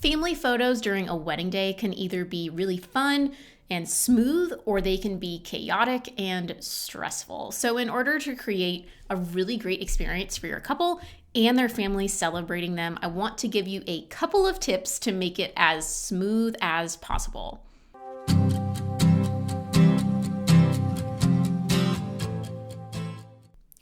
Family photos during a wedding day can either be really fun and smooth, or they can be chaotic and stressful. So in order to create a really great experience for your couple and their family celebrating them, I want to give you a couple of tips to make it as smooth as possible.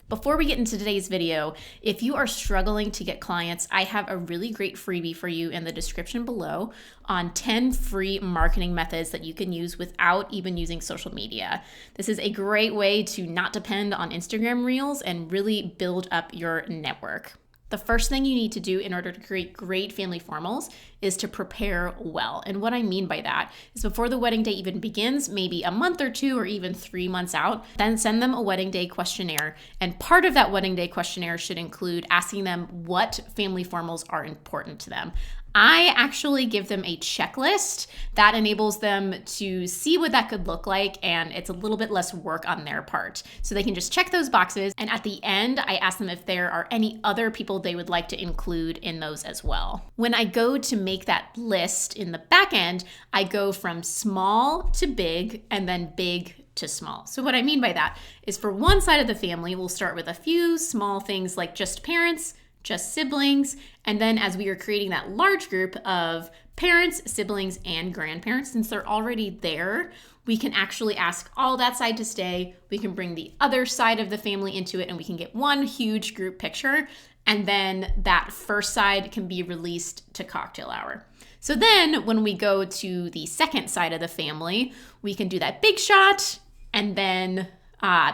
Before we get into today's video, if you are struggling to get clients, I have a really great freebie for you in the description below on 10 free marketing methods that you can use without even using social media. This is a great way to not depend on Instagram Reels and really build up your network. The first thing you need to do in order to create great family formals is to prepare well. And what I mean by that is before the wedding day even begins, maybe a month or two or even 3 months out, then send them a wedding day questionnaire. And part of that wedding day questionnaire should include asking them what family formals are important to them. I actually give them a checklist that enables them to see what that could look like, and it's a little bit less work on their part. So they can just check those boxes, and at the end, I ask them if there are any other people they would like to include in those as well. When I go to make that list in the back end, I go from small to big and then big to small. So what I mean by that is for one side of the family, we'll start with a few small things like just parents, just siblings, and then as we are creating that large group of parents, siblings, and grandparents, since they're already there, we can actually ask all that side to stay. We can bring the other side of the family into it, and we can get one huge group picture, and then that first side can be released to cocktail hour. So then when we go to the second side of the family, we can do that big shot, and then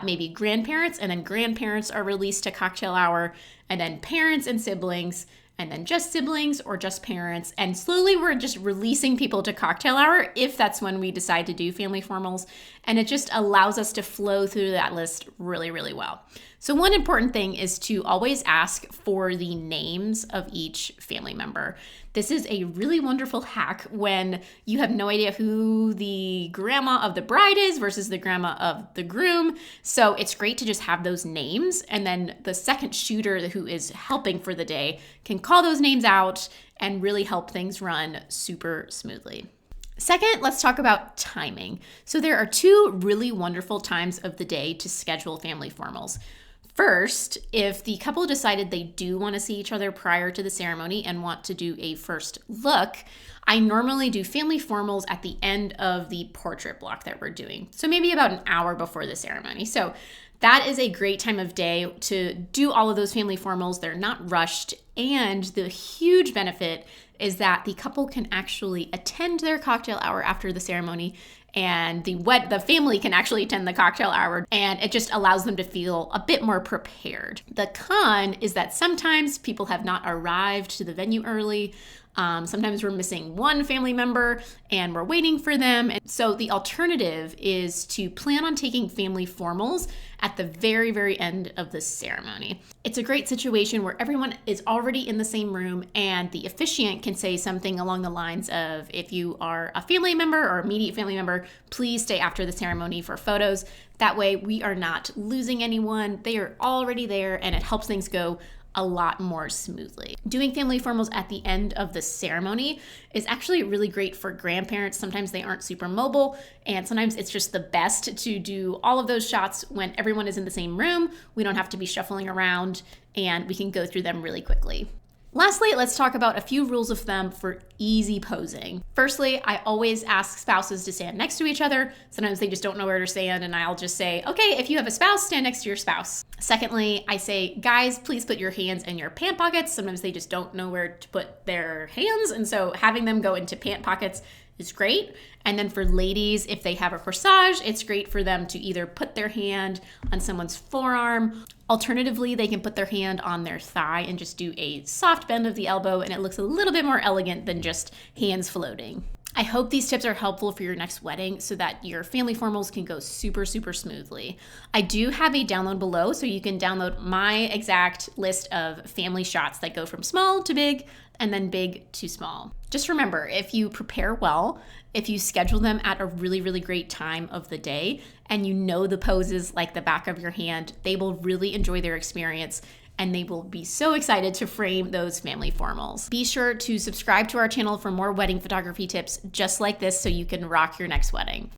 maybe grandparents, and then grandparents are released to cocktail hour, and then parents and siblings, and then just siblings or just parents. And slowly we're just releasing people to cocktail hour if that's when we decide to do family formals. And it just allows us to flow through that list really, really well. So one important thing is to always ask for the names of each family member. This is a really wonderful hack when you have no idea who the grandma of the bride is versus the grandma of the groom. So it's great to just have those names, and then the second shooter who is helping for the day can call those names out and really help things run super smoothly. Second, let's talk about timing. So there are two really wonderful times of the day to schedule family formals. First, if the couple decided they do want to see each other prior to the ceremony and want to do a first look, I normally do family formals at the end of the portrait block that we're doing. So maybe about an hour before the ceremony. So that is a great time of day to do all of those family formals. They're not rushed. And the huge benefit is that the couple can actually attend their cocktail hour after the ceremony, and the family can actually attend the cocktail hour, and it just allows them to feel a bit more prepared. The con is that sometimes people have not arrived to the venue early. Sometimes we're missing one family member and we're waiting for them. And so the alternative is to plan on taking family formals at the very, very end of the ceremony. It's a great situation where everyone is already in the same room, and the officiant can say something along the lines of, if you are a family member or immediate family member, please stay after the ceremony for photos. That way we are not losing anyone. They are already there, and it helps things go a lot more smoothly. Doing family formals at the end of the ceremony is actually really great for grandparents. Sometimes they aren't super mobile, and sometimes it's just the best to do all of those shots when everyone is in the same room. We don't have to be shuffling around, and we can go through them really quickly. Lastly, let's talk about a few rules of thumb for easy posing. Firstly, I always ask spouses to stand next to each other. Sometimes they just don't know where to stand, and I'll just say, okay, if you have a spouse, stand next to your spouse. Secondly, I say, guys, please put your hands in your pant pockets. Sometimes they just don't know where to put their hands, and so having them go into pant pockets is great. And then for ladies, if they have a corsage, it's great for them to either put their hand on someone's forearm. Alternatively, they can put their hand on their thigh and just do a soft bend of the elbow, and it looks a little bit more elegant than just hands floating. I hope these tips are helpful for your next wedding so that your family formals can go super, super smoothly. I do have a download below, so you can download my exact list of family shots that go from small to big and then big to small. Just remember, if you prepare well, if you schedule them at a really, really great time of the day, and you know the poses like the back of your hand, they will really enjoy their experience, and they will be so excited to frame those family formals. Be sure to subscribe to our channel for more wedding photography tips just like this so you can rock your next wedding.